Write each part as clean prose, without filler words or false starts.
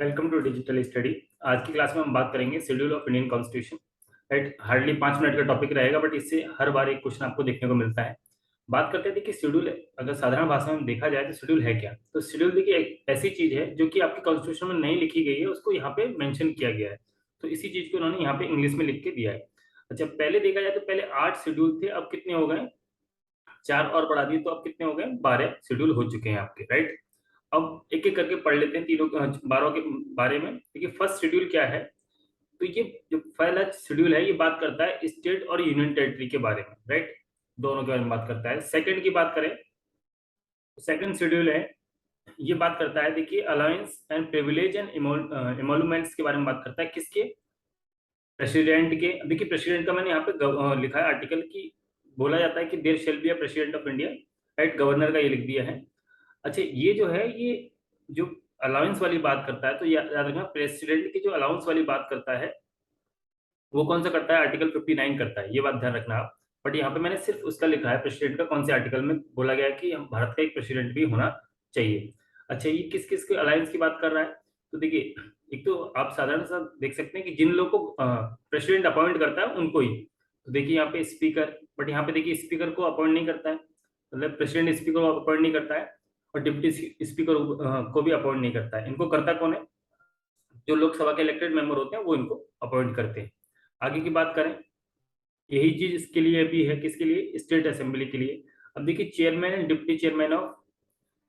Welcome to digital study. आज की class में हम बात करेंगे schedule of Indian constitution. Right, hardly 5 minute का टॉपिक रहेगा, बट इससे हर बार एक क्वेश्चन आपको देखने को मिलता है। बात करते थे कि शेड्यूल अगर साधारण भाषा में देखा जाए तो शेड्यूल है क्या। तो शेड्यूल देखिए एक ऐसी चीज है जो कि आपके कॉन्स्टिट्यूशन में नहीं लिखी गई है, उसको यहाँ पे मेंशन किया गया है। तो इसी चीज को उन्होंने यहाँ पे इंग्लिश में लिख के दिया है। अच्छा, पहले देखा जाए तो पहले 8 शेड्यूल थे, अब कितने हो गए? 4 और बढ़ा दिए, तो अब कितने हो गए? 12 शेड्यूल हो चुके हैं आपके। राइट, अब एक एक करके पढ़ लेते हैं तीनों 12 के बारे में। देखिए फर्स्ट शेड्यूल क्या है। तो ये जो पहला शेड्यूल है ये बात करता है स्टेट और यूनियन टेरिटरी के बारे में। राइट, दोनों के बारे में बात करता है। सेकंड की बात करें, सेकंड शेड्यूल है, ये बात करता है, देखिए अलायंस एंड प्रिविलेज एंड एमोलुमेंट्स के बारे में बात करता है। किसके? प्रेसिडेंट के। देखिए प्रेसिडेंट का मैंने यहाँ पे लिखा है आर्टिकल की, बोला जाता है कि there shall be a president of India. Right, governor का ये लिख दिया है। अच्छा, ये जो है ये जो अलाउंस वाली बात करता है, तो याद रखना प्रेसिडेंट की जो अलाउंस वाली बात करता है वो कौन सा करता है? आर्टिकल 59 करता है, ये बात ध्यान रखना आप। बट यहाँ पे मैंने सिर्फ उसका लिखा है प्रेसिडेंट का, कौन से आर्टिकल में बोला गया है कि हम भारत का एक प्रेसिडेंट भी होना चाहिए। अच्छा, ये किस किस के अलायंस की बात कर रहा है? तो देखिए, एक तो आप साधारण सा देख सकते हैं कि जिन लोगों को प्रेसिडेंट अपॉइंट करता है उनको ही। तो देखिए यहाँ पे स्पीकर, बट यहाँ पे देखिए स्पीकर को अपॉइंट नहीं करता है, मतलब प्रेसिडेंट स्पीकर को अपॉइंट नहीं करता है, और डिप्टी स्पीकर को भी अपॉइंट नहीं करता है। इनको करता कौन है? जो लोकसभा के इलेक्टेड मेंबर होते हैं वो इनको अपॉइंट करते हैं। आगे की बात करें, यही चीज इसके लिए भी है, किसके लिए? स्टेट असेंबली के लिए। अब देखिए chairman and deputy chairman of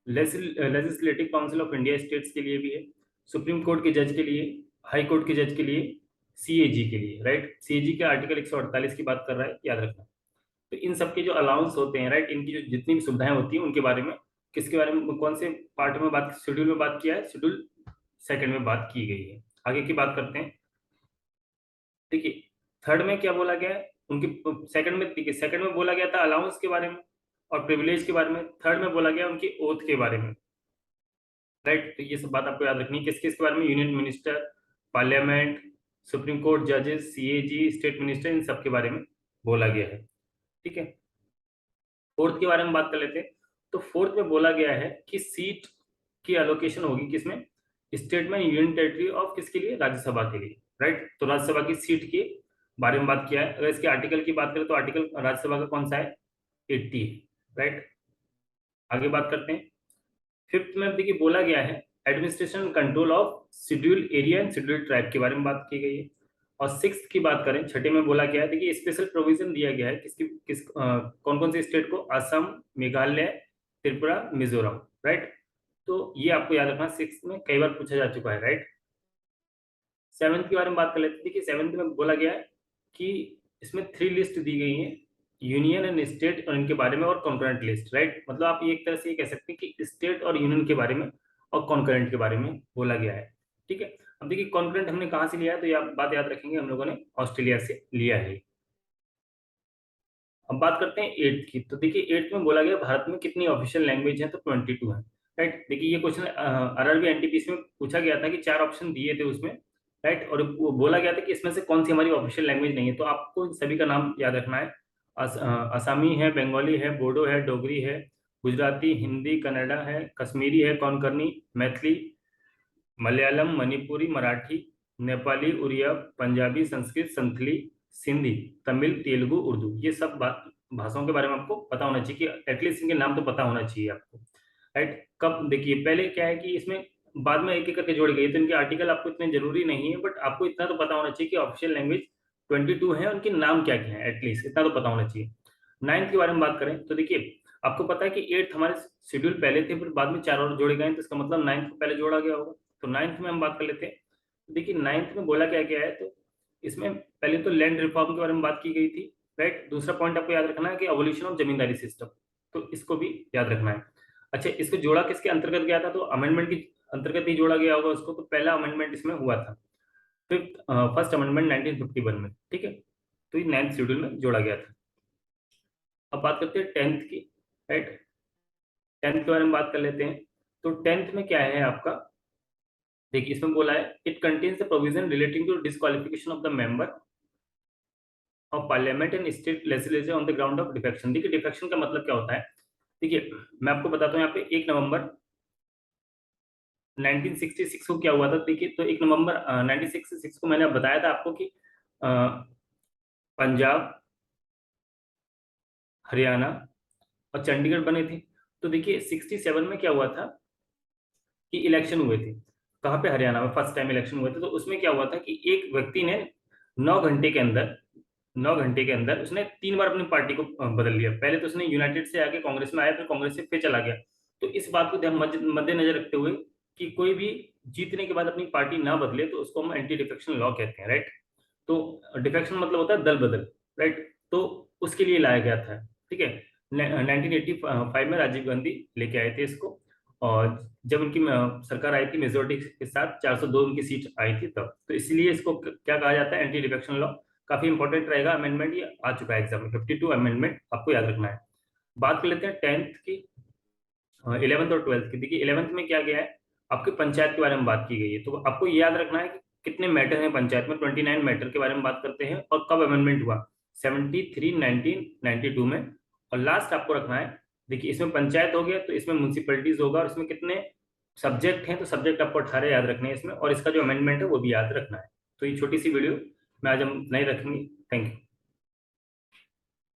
legislative council of India states के लिए भी है, सुप्रीम कोर्ट के जज के लिए, हाई कोर्ट के जज के लिए, सीएजी के लिए। राइट, सीएजी के आर्टिकल 148 की बात कर रहा है, याद रखना। तो इन सबके जो अलाउंस होते हैं, राइट, इनकी जो जितनी भी सुविधाएं होती हैं उनके बारे में, किसके बारे में, कौन से पार्ट में बात, शेड्यूल में बात किया है? शेड्यूल सेकंड में बात की गई है। आगे की बात करते हैं। देखिए थर्ड में क्या बोला गया है उनकी, सेकंड में देखिए, सेकंड में बोला गया था अलाउंस के बारे में और प्रिविलेज के बारे में, थर्ड में बोला गया उनकी ओथ के बारे में। राइट, तो ये सब बात आपको याद रखनी है, किस किस के बारे में? Union minister, parliament, supreme court जजेस, सीएजी, स्टेट मिनिस्टर, इन सब के बारे में बोला गया है। ठीक है, फोर्थ के बारे में बात कर लेते हैं। तो फोर्थ में बोला गया है कि सीट की एलोकेशन होगी किसमें? स्टेट में, यूनियन टेरिटरी ऑफ, किसके लिए? राज्यसभा के लिए। राइट, तो राज्यसभा की सीट के बारे में बात किया है। अगर इसके आर्टिकल की बात करें तो आर्टिकल राज्यसभा का कौन सा है? 80 है। राइट, आगे बात करते हैं। फिफ्थ में देखिए बोला गया है administration control of schedule area and schedule tribe के बारे में बात की गई है। और सिक्स की बात करें, छठे में बोला गया है, देखिए स्पेशल प्रोविजन दिया गया है किसकी, कौन कौन से स्टेट को? असम, मेघालय, त्रिपुरा, मिजोरम। राइट, तो ये आपको याद रखना, सिक्स में कई बार पूछा जा चुका है। राइट, सेवन्थ के बारे में बात कर लेते हैं। देखिए सेवन्थ में बोला गया है कि इसमें 3 लिस्ट दी गई है, यूनियन एंड स्टेट और इनके बारे में, और कॉन्करेंट लिस्ट। राइट, मतलब आप ये एक तरह से ये कह सकते हैं कि स्टेट और यूनियन के बारे में और कॉन्करेंट के बारे में बोला गया है। ठीक है, अब देखिए कॉन्करेंट हमने कहाँ से लिया है, तो ये आप बात याद रखेंगे, हम लोगों ने ऑस्ट्रेलिया से लिया है। अब बात करते हैं एट्थ की। तो देखिए एट्थ में बोला गया भारत में कितनी ऑफिशियल लैंग्वेज है, तो 22 है। राइट, देखिए ये क्वेश्चन आरआरबी एनटीपीसी में पूछा गया था कि 4 ऑप्शन दिए थे उसमें। राइट, और वो बोला गया था कि इसमें से कौन सी हमारी ऑफिशियल लैंग्वेज नहीं है, तो आपको सभी का नाम याद रखना है। असमी है, बंगाली है, बोडो है, डोगरी है, गुजराती, हिंदी, कन्नड़ा है, कश्मीरी है, कोंकणी, मैथिली, मलयालम, मणिपुरी, मराठी, नेपाली, उड़िया, पंजाबी, संस्कृत, संथली, सिंधी, तमिल, तेलुगु, उर्दू। ये सब बात भाषाओं के बारे में आपको पता होना चाहिए, कि एटलीस्ट इनके नाम तो पता होना चाहिए आपको। राइट, कब देखिए पहले क्या है कि इसमें बाद में एक एक करके जोड़ गई, तो इनके आर्टिकल आपको इतने जरूरी नहीं है, बट आपको इतना तो पता होना चाहिए कि ऑफिशियल लैंग्वेज 22 है, उनके नाम क्या क्या है, एटलीस्ट इतना तो पता होना चाहिए। नाइन्थ के बारे में बात करें तो देखिए आपको पता है कि एट्थ हमारे शेड्यूल पहले थे, फिर बाद में 4 और जोड़े गए, तो इसका मतलब नाइन्थ को पहले जोड़ा गया होगा। तो नाइन्थ में हम बात कर लेते हैं। तो देखिए नाइन्थ में बोला क्या गया है, तो इसमें पहले तो लैंड रिफॉर्म के बारे में बात की गई थी। राइट, दूसरा पॉइंट आपको याद रखना है कि एवोल्यूशन ऑफ जमींदारी सिस्टम, तो इसको भी याद रखना है। अच्छा, इसको जोड़ा किसके अंतर्गत गया था? तो अमेंडमेंट के अंतर्गत ही जोड़ा गया होगा उसको, तो पहला अमेंडमेंट इसमें हुआ था फिफ्थ, फर्स्ट अमेंडमेंट 1951 में। ठीक है, तो ये नाइन्थ शेड्यूल में जोड़ा गया था। अब बात करते हैं टेंथ की। राइट, टेंथ के बारे में बात कर लेते हैं। तो टेंथ में क्या है आपका? देखिए इसमें बोला है it contains the provision relating to disqualification of the member of parliament and state legislature on the ground of defection. देखिए डिफेक्शन का मतलब क्या होता है? देखिए मैं आपको बताता हूँ, यहाँ पे 1 नवंबर 1966 को क्या हुआ था देखिए, तो 1 नवंबर 1966 को मैंने बताया था आपको कि अ, पंजाब, हरियाणा और चंडीगढ़ बने थे। तो देखिए 67 में क्या हुआ था कि इलेक्शन हुए थे। कहाँ पे? हरियाणा में फर्स्ट टाइम इलेक्शन हुए थे। तो उसमें क्या हुआ था कि एक व्यक्ति ने 9 घंटे के अंदर 9 घंटे के अंदर उसने 3 बार अपनी पार्टी को बदल लिया। पहले तो उसने यूनाइटेड से आके कांग्रेस में आया, फिर कांग्रेस से फिर चला गया। तो इस बात को ध्यान मद्देनजर रखते हुए कि कोई भी जीतने के बाद अपनी पार्टी ना बदले, तो उसको हम एंटी डिफेक्शन लॉ कहते हैं, राइट। तो डिफेक्शन मतलब होता है दल बदल, राइट। तो उसके लिए लाया गया था, ठीक है। 1985 में राजीव गांधी लेके आए थे इसको। और जब उनकी सरकार आई थी मेजोरिटी के साथ, 402 उनकी सीट आई थी तब, तो इसलिए इसको क्या कहा जाता है? Anti defection law. काफी इंपॉर्टेंट रहेगा अमेंडमेंट, ये आ चुका है एग्जाम में, 52 अमेंडमेंट आपको याद रखना है। बात कर लेते हैं टेंथ की, 11th और 12th की। देखिए 11th में क्या गया है, आपके पंचायत के बारे में बात की गई है। तो आपको ये याद रखना है कि कितने मैटर हैं पंचायत में। 29 मैटर के बारे में बात करते हैं, और कब अमेंडमेंट हुआ? 73 1992 में। और लास्ट आपको रखना है, देखिए इसमें पंचायत हो गया, तो इसमें म्यूनसिपलिटीज होगा, और इसमें कितने सब्जेक्ट हैं? तो सब्जेक्ट आपको 18 याद रखने हैं इसमें, और इसका जो अमेंडमेंट है वो भी याद रखना है। तो ये छोटी सी वीडियो मैं आज हम नहीं रखेंगे। Thank you.